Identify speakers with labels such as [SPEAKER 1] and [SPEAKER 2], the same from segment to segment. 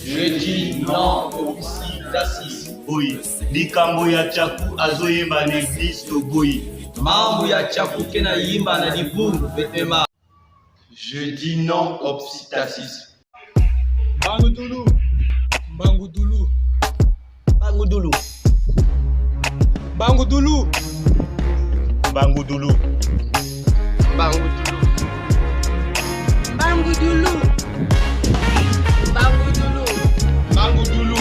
[SPEAKER 1] Je dis non au oxydacisme.
[SPEAKER 2] Oui, likambo ya chaku azoyemba na église toboyi.
[SPEAKER 1] Mambo ya chaku kena yimba na libungu petema.
[SPEAKER 2] Je dis non au psittacisme.
[SPEAKER 3] Bangudulu, Bangudulu,
[SPEAKER 1] Bangudulu,
[SPEAKER 3] Bangudulu,
[SPEAKER 2] Bangudulu.
[SPEAKER 1] Bangudulu,
[SPEAKER 4] Bangudulu, Bangudulu,
[SPEAKER 3] Bangudulu.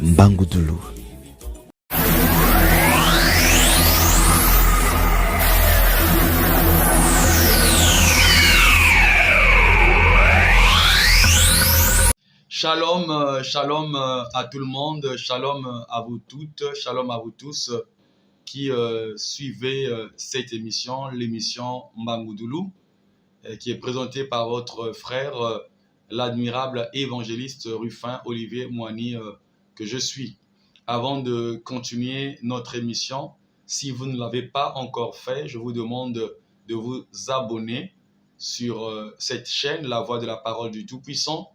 [SPEAKER 5] Bangudulu.
[SPEAKER 1] Shalom, shalom à tout le monde, shalom à vous toutes, shalom à vous tous qui suivez cette émission, l'émission Bangudulu, qui est présentée par votre frère, l'admirable évangéliste Rufin Olivier Moigny, que je suis. Avant de continuer notre émission, si vous ne l'avez pas encore fait, je vous demande de vous abonner sur cette chaîne, La Voix de la Parole du Tout-Puissant,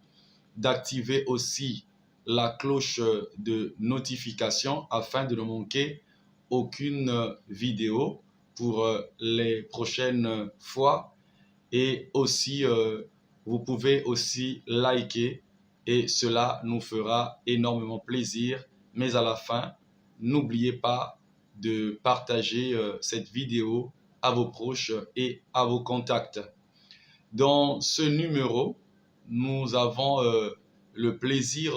[SPEAKER 1] d'activer aussi la cloche de notification afin de ne manquer aucune vidéo pour les prochaines fois. Et aussi, vous pouvez aussi liker et cela nous fera énormément plaisir. Mais à la fin, n'oubliez pas de partager cette vidéo à vos proches et à vos contacts. Dans ce numéro, nous avons le plaisir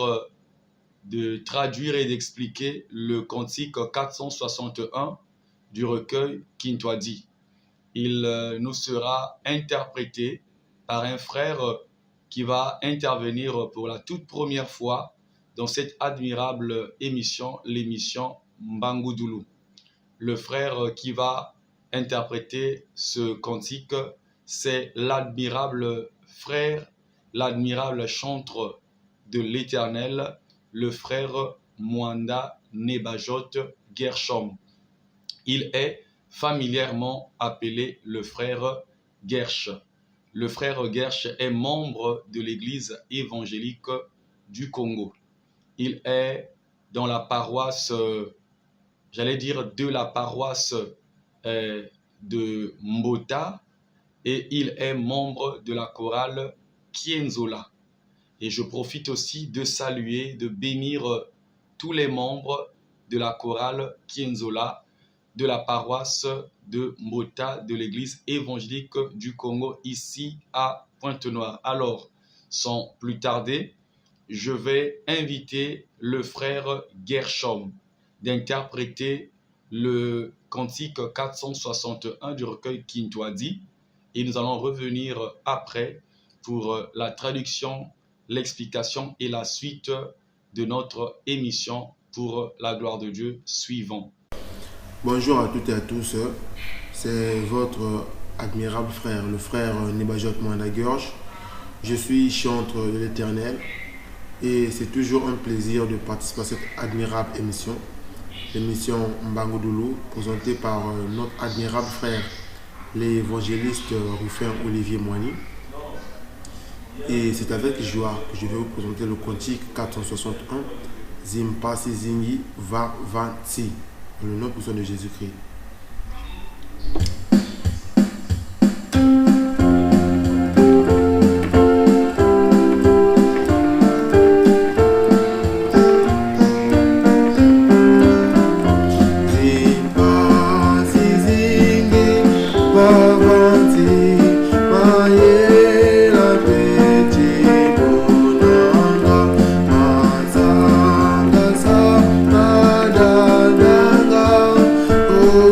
[SPEAKER 1] de traduire et d'expliquer le cantique 461 du recueil Kintwadi. Il nous sera interprété par un frère qui va intervenir pour la toute première fois dans cette admirable émission, l'émission Bangudulu. Le frère qui va interpréter ce cantique, c'est l'admirable frère, l'admirable chantre de l'Éternel, le frère Mwanda Nebajot Gershom. Il est familièrement appelé le frère Gersh. Le frère Gersh est membre de l'Église évangélique du Congo. Il est dans la paroisse, j'allais dire de la paroisse de Mbota, et il est membre de la chorale Kienzola. Et je profite aussi de saluer, de bénir tous les membres de la chorale Kienzola, de la paroisse de Mbota, de l'église évangélique du Congo, ici à Pointe-Noire. Alors, sans plus tarder, je vais inviter le frère Gershom d'interpréter le cantique 461 du recueil Kintwadi. Et nous allons revenir après pour la traduction, l'explication et la suite de notre émission pour la gloire de Dieu suivant.
[SPEAKER 6] Bonjour à toutes et à tous, c'est votre admirable frère, le frère Nebajot Mwanda Gersh. Je suis chantre de l'Éternel et c'est toujours un plaisir de participer à cette admirable émission, l'émission Bangudulu, présentée par notre admirable frère, l'évangéliste Rufin Olivier Moigny. Et c'est avec joie que je vais vous présenter le cantique 461, Zimpa Sizingi Va Vanti, dans le nom puissant de Jésus-Christ. Oh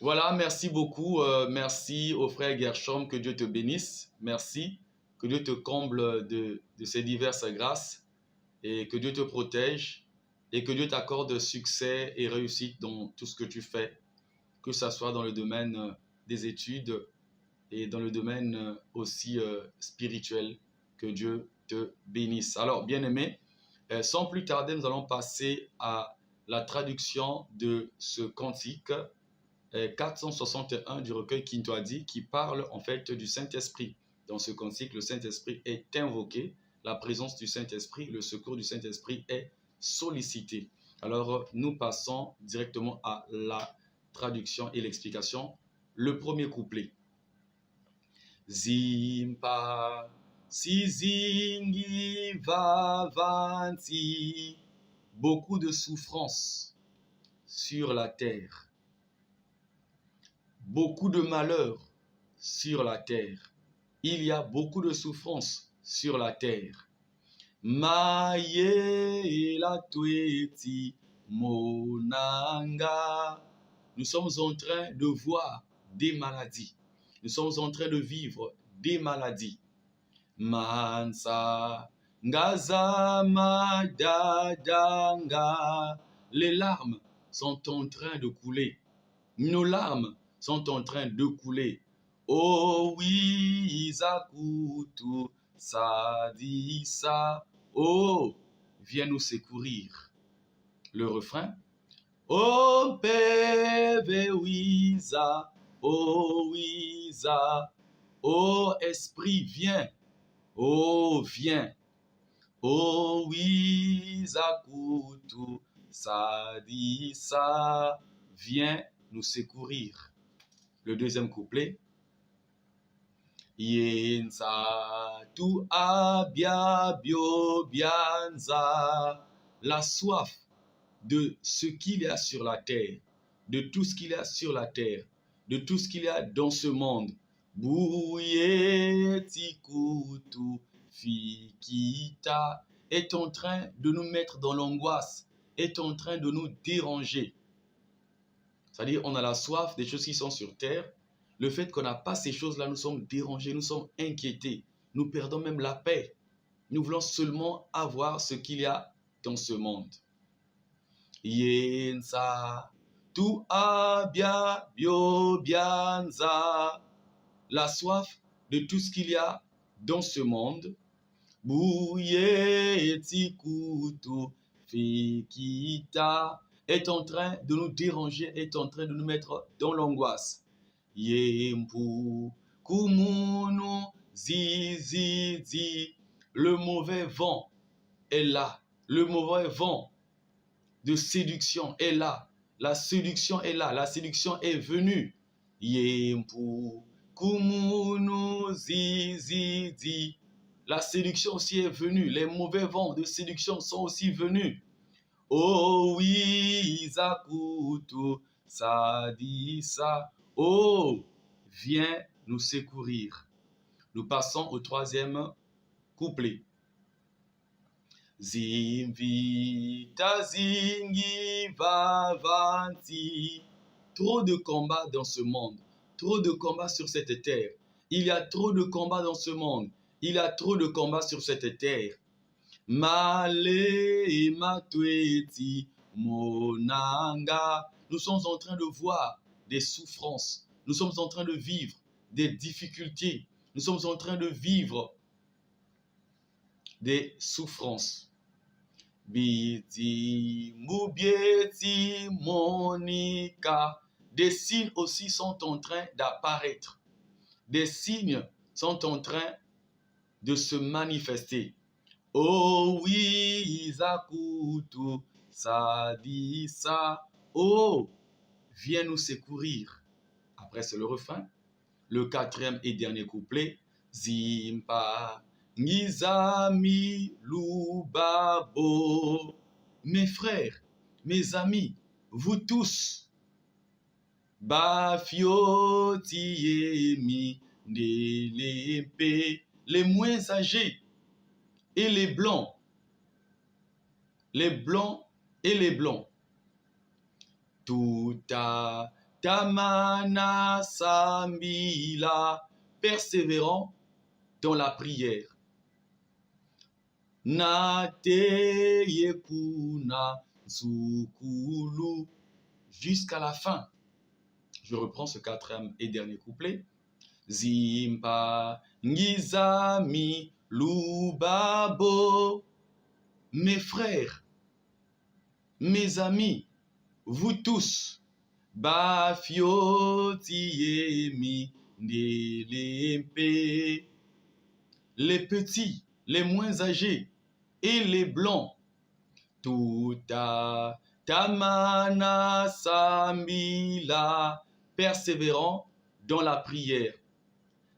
[SPEAKER 1] Voilà, merci beaucoup. Merci au frère Gershom, que Dieu te bénisse. Merci, que Dieu te comble de ses diverses grâces et que Dieu te protège et que Dieu t'accorde succès et réussite dans tout ce que tu fais, que ce soit dans le domaine des études et dans le domaine aussi spirituel. Que Dieu te bénisse. Alors, bien-aimés, sans plus tarder, nous allons passer à la traduction de ce cantique 461 du recueil Kintoadi, qui parle en fait du Saint-Esprit. Dans ce cantique, le Saint-Esprit est invoqué, la présence du Saint-Esprit, le secours du Saint-Esprit est sollicité. Alors, nous passons directement à la traduction et l'explication. Le premier couplet. Zimpa sizingi vavanti, beaucoup de souffrances sur la terre, beaucoup de malheurs sur la terre. Il y a beaucoup de souffrances sur la terre. Maye la tueti monanga. Nous sommes en train de voir des maladies. Nous sommes en train de vivre des maladies. Mansa ngazama dadanga. Les larmes sont en train de couler. Nos larmes sont en train de couler. Oh oui, Zakutu Sadisa. Oh, viens nous secourir. Le refrain. Oh, Peve Wiza. Oh, Wiza. Oh, Esprit, viens. Oh, viens. Oh, Wiza Kutu Sadisa. Viens nous secourir. Le deuxième couplet. Yensa tu abia bio bianza. La soif de ce qu'il y a sur la terre, de tout ce qu'il y a sur la terre, de tout ce qu'il y a dans ce monde. Bouye tikutu fikita est en train de nous mettre dans l'angoisse, est en train de nous déranger. C'est-à-dire, on a la soif des choses qui sont sur terre. Le fait qu'on n'a pas ces choses-là, nous sommes dérangés, nous sommes inquiétés. Nous perdons même la paix. Nous voulons seulement avoir ce qu'il y a dans ce monde. Yensa, tu abia bio bianza. La soif de tout ce qu'il y a dans ce monde. Bouye tikutu fikita est en train de nous déranger, est en train de nous mettre dans l'angoisse. Yempu kumunu zizizi. Le mauvais vent est là. Le mauvais vent de séduction est là. La séduction est là. La séduction est venue. Yempu kumunu zizizi. La séduction aussi est venue. Les mauvais vents de séduction sont aussi venus. Oh oui, Zakutu, Sadisa. Oh, viens nous secourir. Nous passons au troisième couplet. Zimvita zingi vavanti. Trop de combats dans ce monde. Trop de combats sur cette terre. Il y a trop de combats dans ce monde. Il y a trop de combats sur cette terre. Male et matueti monanga. Nous sommes en train de voir des souffrances. Nous sommes en train de vivre des difficultés. Nous sommes en train de vivre des souffrances. Biti mubieti monika. Des signes aussi sont en train d'apparaître. Des signes sont en train de se manifester. Oh oui, Zakutu, Sadisa. Oh, viens nous secourir. Après, c'est le refrain. Le quatrième et dernier couplet. Zimpa, Nizami, Lubabo. Mes frères, mes amis, vous tous. Bafiotiemi, Nelepe. Les moins âgés et les blancs et les blancs. Tuta tamana sambila, persévérant dans la prière. Nate yekuna zukulu, jusqu'à la fin. Je reprends ce quatrième et dernier couplet. Zimpa ngizami lubabo. Mes frères, mes amis, vous tous, bafiotiemi nelempe. Les petits, les moins âgés et les blancs. Tuta tamana sambila, persévérant dans la prière.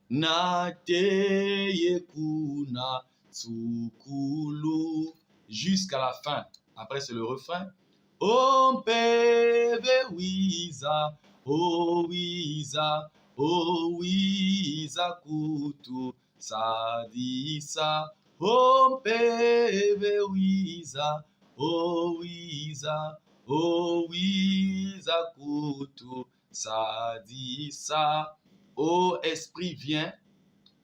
[SPEAKER 1] Nate yekuna tsukulu, jusqu'à la fin. Après, c'est le refrain. Ompeve wiza, o wiza, o wiza kutu sadisa. Ompeve wiza, o wiza, o wiza kutu sadisa. Ô Esprit, viens,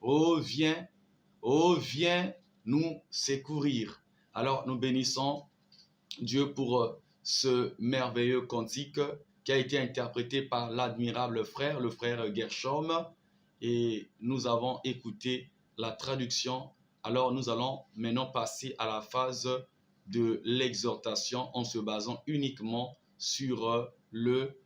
[SPEAKER 1] ô viens, ô viens nous secourir. Alors, nous bénissons Dieu pour ce merveilleux cantique qui a été interprété par l'admirable frère, le frère Gershom. Et nous avons écouté la traduction. Alors, nous allons maintenant passer à la phase de l'exhortation en se basant uniquement sur le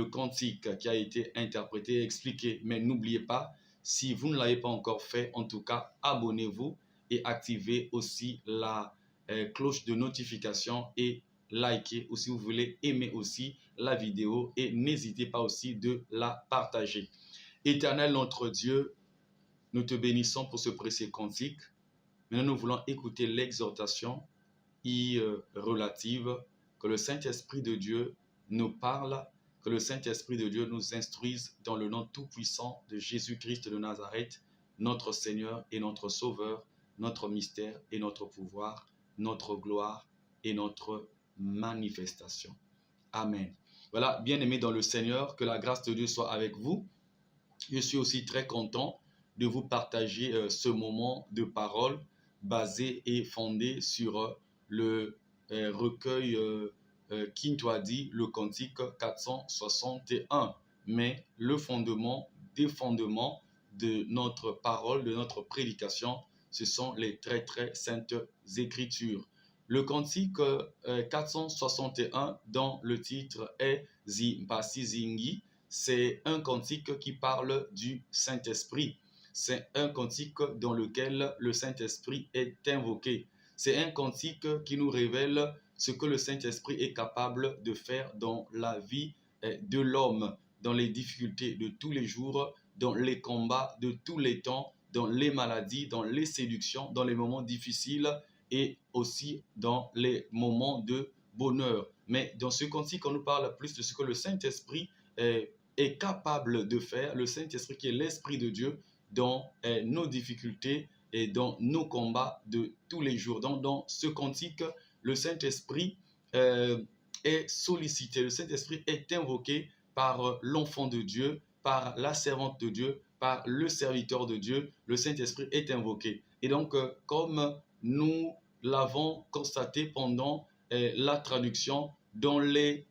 [SPEAKER 1] cantique qui a été interprété et expliqué. Mais n'oubliez pas, si vous ne l'avez pas encore fait, en tout cas, abonnez-vous et activez aussi la cloche de notification et likez, ou si vous voulez, aimer aussi la vidéo et n'hésitez pas aussi de la partager. Éternel notre Dieu, nous te bénissons pour ce précieux cantique. Maintenant, nous voulons écouter l'exhortation relative, que le Saint-Esprit de Dieu nous parle, que le Saint-Esprit de Dieu nous instruise dans le nom tout-puissant de Jésus-Christ de Nazareth, notre Seigneur et notre Sauveur, notre mystère et notre pouvoir, notre gloire et notre manifestation. Amen. Voilà, bien-aimés dans le Seigneur, que la grâce de Dieu soit avec vous. Je suis aussi très content de vous partager ce moment de parole basé et fondé sur le recueil Kintwadi, le cantique 461. Mais le fondement, des fondements de notre parole, de notre prédication, ce sont les très très saintes écritures. Le cantique 461 dont le titre est Zimpasi Zingi, c'est un cantique qui parle du Saint-Esprit. C'est un cantique dans lequel le Saint-Esprit est invoqué. C'est un cantique qui nous révèle ce que le Saint-Esprit est capable de faire dans la vie de l'homme, dans les difficultés de tous les jours, dans les combats de tous les temps, dans les maladies, dans les séductions, dans les moments difficiles et aussi dans les moments de bonheur. Mais dans ce cantique, on nous parle plus de ce que le Saint-Esprit est capable de faire, le Saint-Esprit qui est l'Esprit de Dieu dans nos difficultés et dans nos combats de tous les jours. Donc, dans ce cantique, le Saint-Esprit est sollicité, le Saint-Esprit est invoqué par l'enfant de Dieu, par la servante de Dieu, par le serviteur de Dieu. Le Saint-Esprit est invoqué. Et donc, comme nous l'avons constaté pendant la traduction, dans les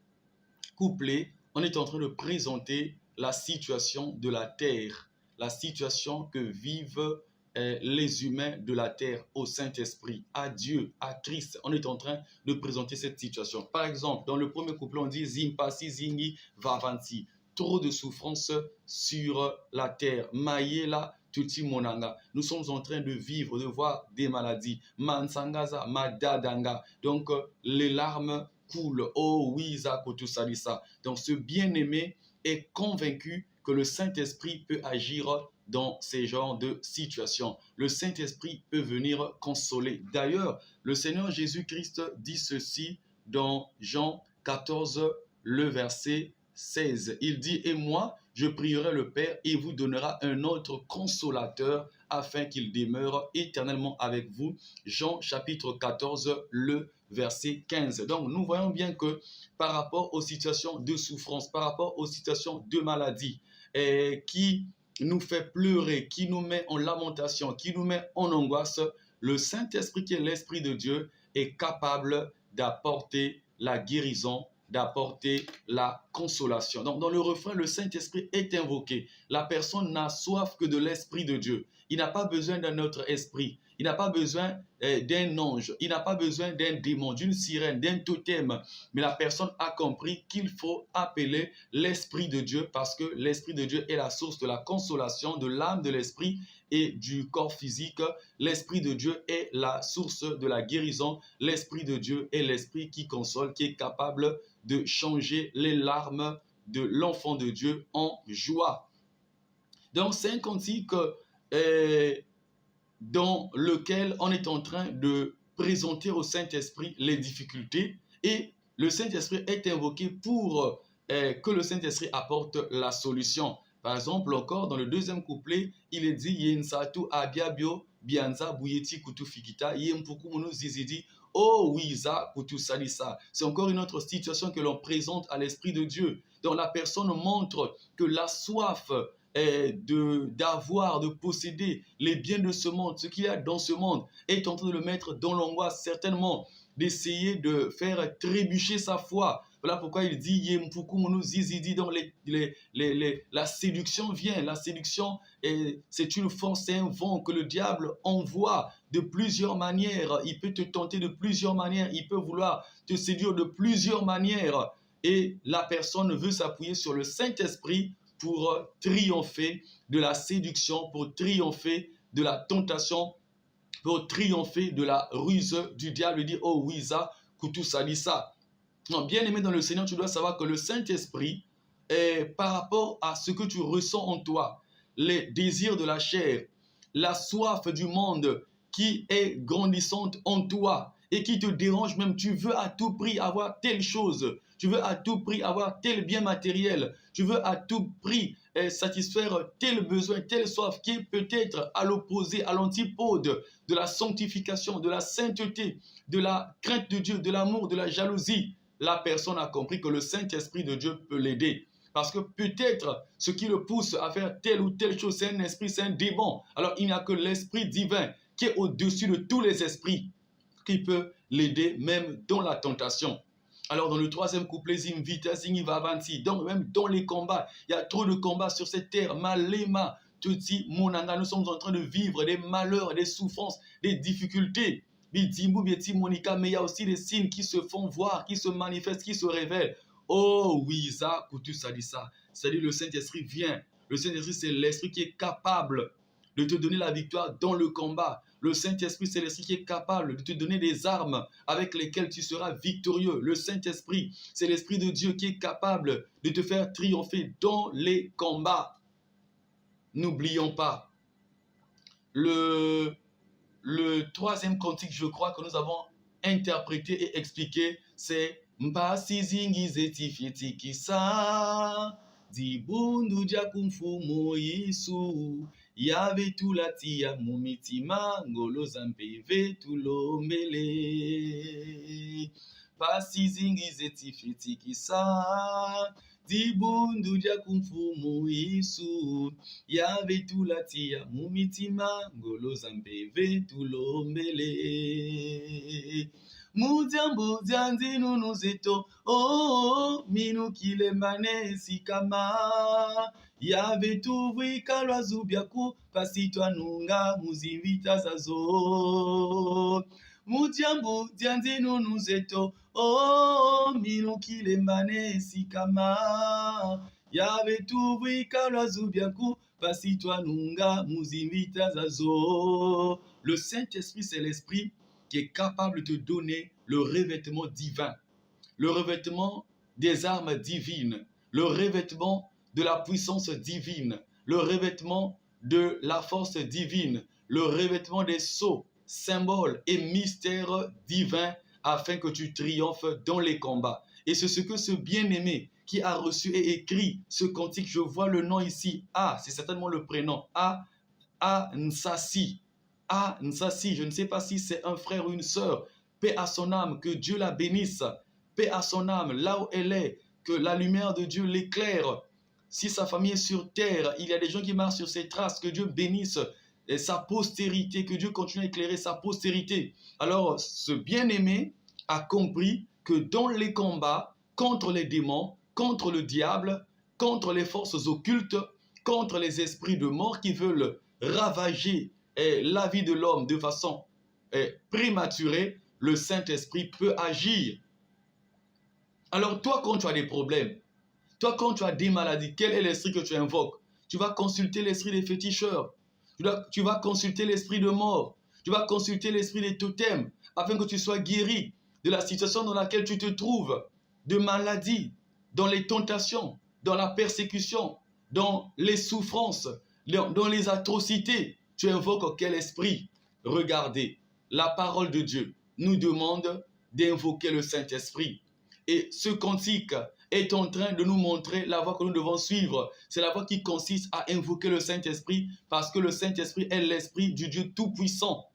[SPEAKER 1] couplets, on est en train de présenter la situation de la terre, la situation que vivent les humains de la terre au Saint-Esprit, à Dieu, à Christ. On est en train de présenter cette situation. Par exemple, dans le premier couplet, on dit Zimpasi Zingi Vavanti. Trop de souffrance sur la terre. Maïela Tuti Monanga. Nous sommes en train de vivre, de voir des maladies. Mansangaza, Madadanga. Donc, les larmes coulent. Oh oui, Zakotu Salisa. Donc, ce bien-aimé est convaincu que le Saint-Esprit peut agir dans ces genres de situations. Le Saint-Esprit peut venir consoler. D'ailleurs, le Seigneur Jésus-Christ dit ceci dans Jean 14, le verset 16. Il dit, et moi, je prierai le Père et il vous donnera un autre consolateur afin qu'il demeure éternellement avec vous. Jean chapitre 14, le verset 15. Donc, nous voyons bien que par rapport aux situations de souffrance, par rapport aux situations de maladie, qui nous fait pleurer, qui nous met en lamentation, qui nous met en angoisse, le Saint-Esprit qui est l'Esprit de Dieu est capable d'apporter la guérison, d'apporter la consolation. Donc, dans le refrain, le Saint-Esprit est invoqué. La personne n'a soif que de l'Esprit de Dieu. Il n'a pas besoin d'un autre esprit. Il n'a pas besoin d'un ange. Il n'a pas besoin d'un démon, d'une sirène, d'un totem. Mais la personne a compris qu'il faut appeler l'Esprit de Dieu parce que l'Esprit de Dieu est la source de la consolation, de l'âme, de l'esprit et du corps physique. L'Esprit de Dieu est la source de la guérison. L'Esprit de Dieu est l'Esprit qui console, qui est capable de changer les larmes de l'enfant de Dieu en joie. Donc, c'est un cantique dans lequel on est en train de présenter au Saint-Esprit les difficultés et le Saint-Esprit est invoqué pour que le Saint-Esprit apporte la solution. Par exemple, encore dans le deuxième couplet, il est dit Yensatu abiabio bianza buyeti kutu fikita yempuku munu zizidi oh wiza kutu salisa. C'est encore une autre situation que l'on présente à l'Esprit de Dieu. Donc la personne montre que la soif d'avoir, de posséder les biens de ce monde, ce qu'il y a dans ce monde, est en train de le mettre dans l'angoisse, certainement, d'essayer de faire trébucher sa foi. Voilà pourquoi il dit Yempuku munu zizidi. Donc la séduction vient. La séduction, c'est une force, c'est un vent que le diable envoie de plusieurs manières. Il peut te tenter de plusieurs manières. Il peut vouloir te séduire de plusieurs manières. Et la personne veut s'appuyer sur le Saint-Esprit pour triompher de la séduction, pour triompher de la tentation, pour triompher de la ruse du diable. Il dit, oh oui, ça, Koutou Salissa. Bien aimé dans le Seigneur, tu dois savoir que le Saint-Esprit, par rapport à ce que tu ressens en toi, les désirs de la chair, la soif du monde qui est grandissante en toi et qui te dérange même. Tu veux à tout prix avoir telle chose, tu veux à tout prix avoir tel bien matériel, tu veux à tout prix satisfaire tel besoin, telle soif qui est peut-être à l'opposé, à l'antipode de la sanctification, de la sainteté, de la crainte de Dieu, de l'amour, de la jalousie. La personne a compris que le Saint-Esprit de Dieu peut l'aider. Parce que peut-être ce qui le pousse à faire telle ou telle chose, c'est un esprit, c'est un démon. Alors il n'y a que l'Esprit divin qui est au-dessus de tous les esprits qui peut l'aider même dans la tentation. Alors dans le troisième couplet, Zimvita, Zingiva Avanti, donc même dans les combats, il y a trop de combats sur cette terre. Malema, Tuti, Monanga, nous sommes en train de vivre des malheurs, des souffrances, des difficultés. Bidimbu, Bieti, Monica, mais il y a aussi des signes qui se font voir, qui se manifestent, qui se révèlent. Oh oui, ça, Koutu, ça dit ça. C'est-à-dire le Saint-Esprit vient. Le Saint-Esprit, c'est l'Esprit qui est capable de te donner la victoire dans le combat. Le Saint-Esprit, c'est l'Esprit qui est capable de te donner des armes avec lesquelles tu seras victorieux. Le Saint-Esprit, c'est l'Esprit de Dieu qui est capable de te faire triompher dans les combats. N'oublions pas, le troisième cantique, je crois, que nous avons interprété et expliqué, c'est Mpasi zingi zeti kisa Dibundu jakumfumo Yesu Yave tulatia mumitima Ngolo zampe vetulombele Pasi zingi zeti kisa Dibundu jakumfumo Yesu Yave tulatia mumitima Ngolo zampe vetulombele Mudiambu dianzi nunu zeto oh minu kile mane sikama Yave tuvwi kalwa zubiaku pasitwa nunga muzivita zazo Mudiambu dianzi nunu zeto oh minu kile mane sikama Yave tuvwi kalwa zubiaku pasitwa nunga muzivita zazo. Le Saint-Esprit, c'est l'Esprit qui est capable de te donner le revêtement divin, le revêtement des armes divines, le revêtement de la puissance divine, le revêtement de la force divine, le revêtement des sceaux, symboles et mystères divins afin que tu triomphes dans les combats. Et c'est ce que ce bien-aimé qui a reçu et écrit ce cantique, je vois le nom ici, c'est certainement le prénom, Nsasi. Nsasi, je ne sais pas si c'est un frère ou une sœur. Paix à son âme, que Dieu la bénisse. Paix à son âme, là où elle est, que la lumière de Dieu l'éclaire. Si sa famille est sur terre, il y a des gens qui marchent sur ses traces, que Dieu bénisse et sa postérité, que Dieu continue à éclairer sa postérité. Alors, ce bien-aimé a compris que dans les combats contre les démons, contre le diable, contre les forces occultes, contre les esprits de mort qui veulent ravager la vie de l'homme de façon prématurée, le Saint-Esprit peut agir. Alors toi, quand tu as des problèmes, toi, quand tu as des maladies, quel est l'esprit que tu invoques? Tu vas consulter l'esprit des féticheurs, tu vas consulter l'esprit de mort, tu vas consulter l'esprit des totems, afin que tu sois guéri de la situation dans laquelle tu te trouves, de maladie, dans les tentations, dans la persécution, dans les souffrances, dans les atrocités. Tu invoques quel esprit? Regardez, la parole de Dieu nous demande d'invoquer le Saint-Esprit. Et ce cantique est en train de nous montrer la voie que nous devons suivre. C'est la voie qui consiste à invoquer le Saint-Esprit parce que le Saint-Esprit est l'Esprit du Dieu Tout-Puissant.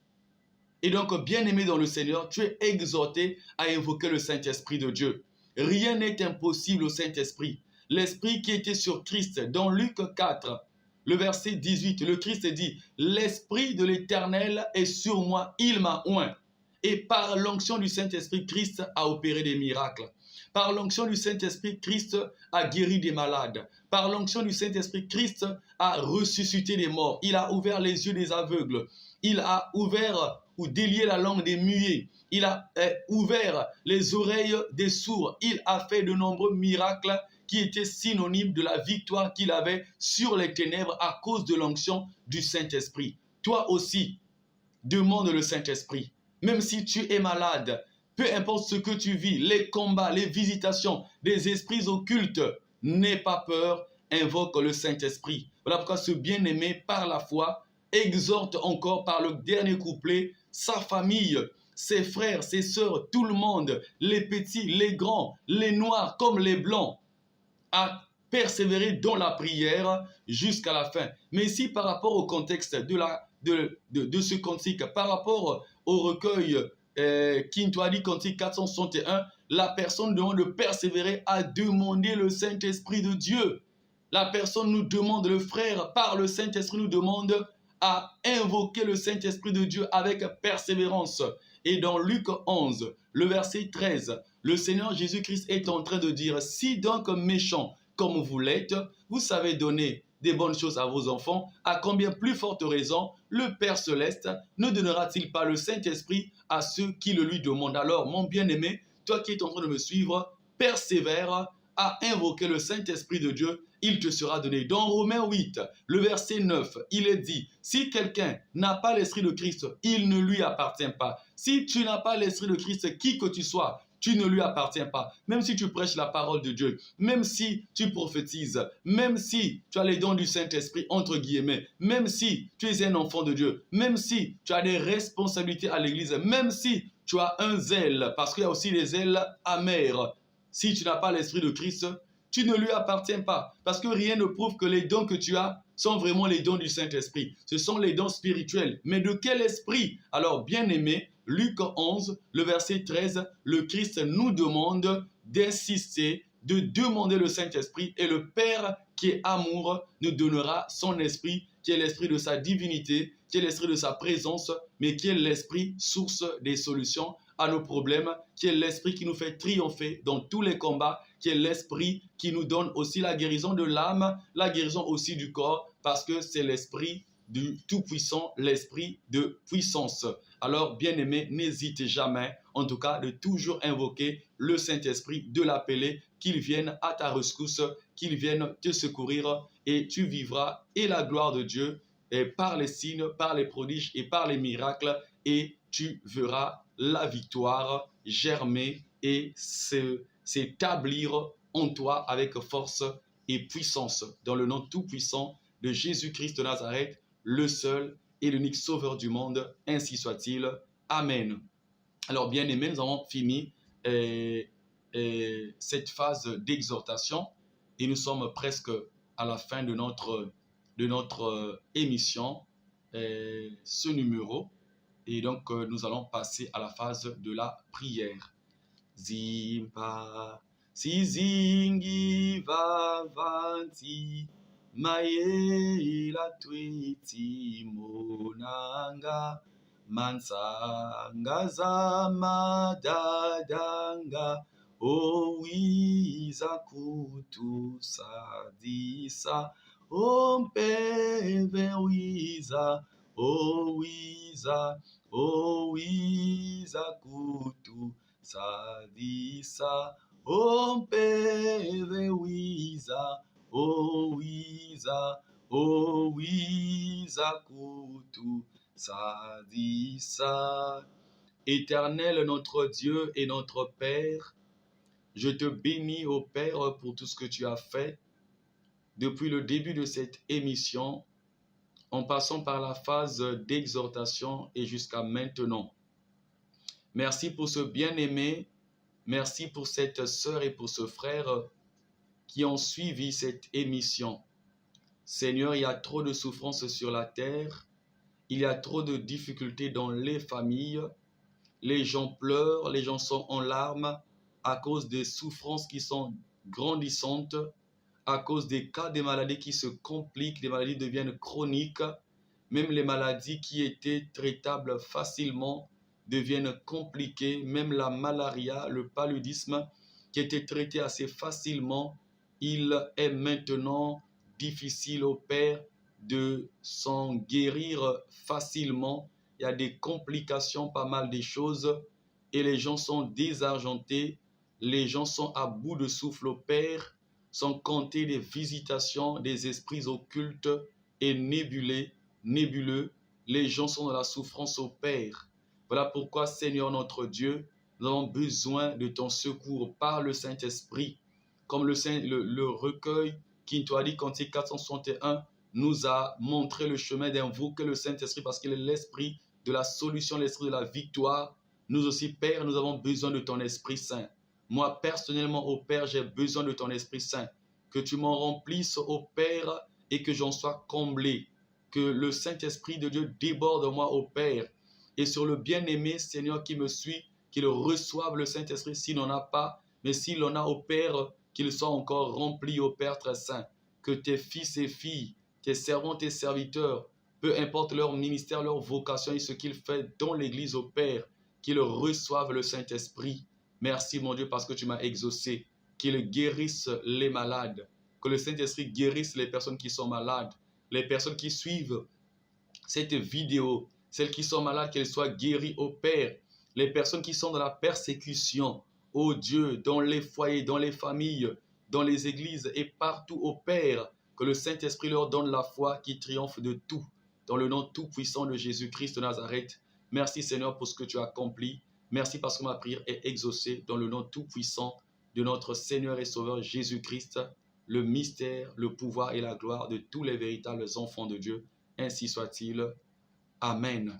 [SPEAKER 1] Et donc, bien-aimé dans le Seigneur, tu es exhorté à invoquer le Saint-Esprit de Dieu. Rien n'est impossible au Saint-Esprit. L'Esprit qui était sur Christ dans Luc 4, le verset 18, le Christ dit « L'Esprit de l'Éternel est sur moi, il m'a oint. » Et par l'onction du Saint-Esprit, Christ a opéré des miracles. Par l'onction du Saint-Esprit, Christ a guéri des malades. Par l'onction du Saint-Esprit, Christ a ressuscité des morts. Il a ouvert les yeux des aveugles. Il a ouvert ou délié la langue des muets. Il a ouvert les oreilles des sourds. Il a fait de nombreux miracles qui étaient synonymes de la victoire qu'il avait sur les ténèbres à cause de l'onction du Saint-Esprit. Toi aussi, demande le Saint-Esprit. Même si tu es malade, peu importe ce que tu vis, les combats, les visitations des esprits occultes, n'aie pas peur, invoque le Saint-Esprit. Voilà pourquoi ce bien-aimé, par la foi, exhorte encore par le dernier couplet sa famille, ses frères, ses sœurs, tout le monde, les petits, les grands, les noirs comme les blancs, à persévérer dans la prière jusqu'à la fin. Mais ici, par rapport au contexte de ce cantique, par rapport au recueil Kintoadi Cantique 461, la personne demande de persévérer à demander le Saint-Esprit de Dieu. La personne nous demande, le frère, par le Saint-Esprit, nous demande à invoquer le Saint-Esprit de Dieu avec persévérance. Et dans Luc 11, le verset 13, le Seigneur Jésus-Christ est en train de dire, si donc méchant comme vous l'êtes, vous savez donner des bonnes choses à vos enfants, à combien plus forte raison le Père Céleste ne donnera-t-il pas le Saint-Esprit à ceux qui le lui demandent? Alors, mon bien-aimé, toi qui es en train de me suivre, persévère à invoquer le Saint-Esprit de Dieu, il te sera donné. Dans Romains 8, le verset 9, il est dit, si quelqu'un n'a pas l'Esprit de Christ, il ne lui appartient pas. Si tu n'as pas l'Esprit de Christ, qui que tu sois, tu ne lui appartiens pas. Même si tu prêches la parole de Dieu, même si tu prophétises, même si tu as les dons du Saint-Esprit, entre guillemets, même si tu es un enfant de Dieu, même si tu as des responsabilités à l'église, même si tu as un zèle, parce qu'il y a aussi les zèles amers. Si tu n'as pas l'Esprit de Christ, tu ne lui appartiens pas. Parce que rien ne prouve que les dons que tu as sont vraiment les dons du Saint-Esprit. Ce sont les dons spirituels. Mais de quel esprit? Alors, bien-aimé, Luc 11, le verset 13, le Christ nous demande d'insister, de demander le Saint-Esprit, et le Père qui est amour nous donnera son esprit, qui est l'esprit de sa divinité, qui est l'esprit de sa présence, mais qui est l'esprit source des solutions à nos problèmes, qui est l'esprit qui nous fait triompher dans tous les combats, qui est l'esprit qui nous donne aussi la guérison de l'âme, la guérison aussi du corps, parce que c'est l'esprit du Tout-Puissant, l'esprit de puissance. Alors, bien-aimé, n'hésite jamais, en tout cas, de toujours invoquer le Saint-Esprit, de l'appeler, qu'il vienne à ta rescousse, qu'il vienne te secourir, et tu vivras et la gloire de Dieu, et par les signes, par les prodiges et par les miracles, et tu verras la victoire germer et s'établir en toi avec force et puissance. Dans le nom tout-puissant de Jésus-Christ de Nazareth, le seul et l'unique sauveur du monde, ainsi soit-il. Amen. Alors, bien-aimés, nous avons fini cette phase d'exhortation et nous sommes presque à la fin de notre émission, ce numéro. Et donc, nous allons passer à la phase de la prière. Zimpa, sizingi vavanti, maye la twiti monanga, mansanga zamadadanga, owiza kutu sadisa, ompeve wiza, owiza, owiza kutu sadisa, ompeve wiza, owiza, owiza kutu sadisa. Éternel notre Dieu et notre Père, je te bénis, ô Père, pour tout ce que tu as fait depuis le début de cette émission, en passant par la phase d'exhortation et jusqu'à maintenant. Merci pour ce bien-aimé, merci pour cette sœur et pour ce frère qui ont suivi cette émission. Seigneur, il y a trop de souffrances sur la terre, il y a trop de difficultés dans les familles, les gens pleurent, les gens sont en larmes à cause des souffrances qui sont grandissantes, à cause des cas des maladies qui se compliquent, les maladies deviennent chroniques, même les maladies qui étaient traitables facilement deviennent compliquées, même la malaria, le paludisme qui était traité assez facilement, il est maintenant difficile au Père de s'en guérir facilement. Il y a des complications, pas mal de choses, et les gens sont désargentés, les gens sont à bout de souffle au Père, sans compter les visitations des esprits occultes et nébuleux. Les gens sont dans la souffrance au Père. Voilà pourquoi, Seigneur notre Dieu, nous avons besoin de ton secours par le Saint-Esprit, comme le recueil Kintoadi Cantique 461 nous a montré le chemin d'invoquer le Saint-Esprit parce qu'il est l'esprit de la solution, l'esprit de la victoire. Nous aussi, Père, nous avons besoin de ton Esprit Saint. Moi, personnellement, ô Père, j'ai besoin de ton Esprit Saint. Que tu m'en remplisses, ô Père, et que j'en sois comblé. Que le Saint-Esprit de Dieu déborde de moi, ô Père. Et sur le bien-aimé, Seigneur, qui me suit, qu'il reçoive le Saint-Esprit s'il n'en a pas. Mais s'il en a, ô Père, qu'il soit encore rempli, ô Père très saint. Que tes fils et filles, tes servants, tes serviteurs, peu importe leur ministère, leur vocation et ce qu'ils font dans l'Église, ô Père, qu'ils reçoivent le Saint-Esprit. Merci, mon Dieu, parce que tu m'as exaucé. Qu'il guérisse les malades. Que le Saint-Esprit guérisse les personnes qui sont malades. Les personnes qui suivent cette vidéo, celles qui sont malades, qu'elles soient guéries, ô Père. Les personnes qui sont dans la persécution, ô Dieu, dans les foyers, dans les familles, dans les églises et partout, ô Père, que le Saint-Esprit leur donne la foi qui triomphe de tout. Dans le nom tout-puissant de Jésus-Christ de Nazareth. Merci Seigneur pour ce que tu as accompli. Merci parce que ma prière est exaucée dans le nom tout-puissant de notre Seigneur et Sauveur Jésus-Christ, le mystère, le pouvoir et la gloire de tous les véritables enfants de Dieu. Ainsi soit-il. Amen.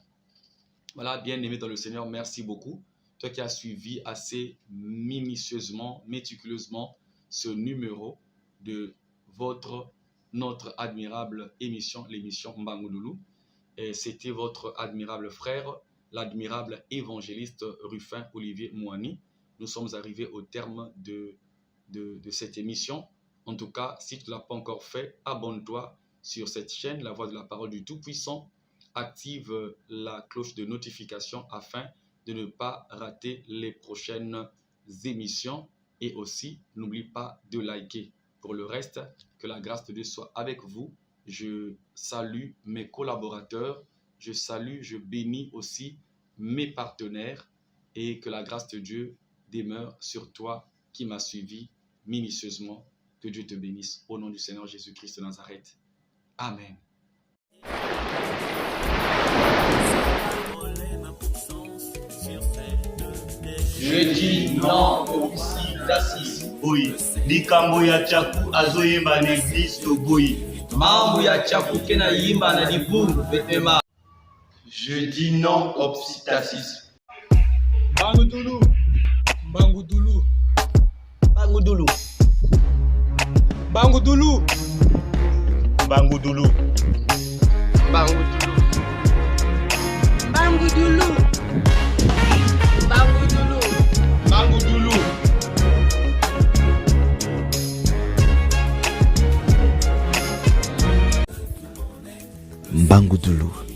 [SPEAKER 1] Voilà, bien-aimé dans le Seigneur, merci beaucoup. Toi qui as suivi assez minutieusement, méticuleusement ce numéro de notre admirable émission, l'émission Mbangu Doulou. Et c'était votre admirable frère, l'admirable évangéliste Rufin Olivier Mouani. Nous sommes arrivés au terme de cette émission. En tout cas, si tu ne l'as pas encore fait, abonne-toi sur cette chaîne, La Voix de la Parole du Tout-Puissant. Active la cloche de notification afin de ne pas rater les prochaines émissions. Et aussi, n'oublie pas de liker. Pour le reste, que la grâce de Dieu soit avec vous. Je salue mes collaborateurs. Je salue, je bénis aussi mes partenaires. Et que la grâce de Dieu demeure sur toi qui m'as suivi minutieusement. Que Dieu te bénisse. Au nom du Seigneur Jésus-Christ de Nazareth. Amen.
[SPEAKER 2] Je dis non au oxydasisi. Oui. Likambo ya chaku azoyemba na église toboyi.
[SPEAKER 4] Mambo ya chaku kena yimba na libungu petema.
[SPEAKER 2] Je dis non au psittacisme.
[SPEAKER 3] Mbangu Doulou. Mbangu Doulou.
[SPEAKER 4] Mbangu Doulou.
[SPEAKER 3] Mbangu Doulou.
[SPEAKER 2] Mbangu Doulou.
[SPEAKER 4] Mbangu Doulou.
[SPEAKER 5] Mbangu Doulou. Mbangu Doulou.
[SPEAKER 3] Mbangu Doulou.
[SPEAKER 7] Mbangu Doulou.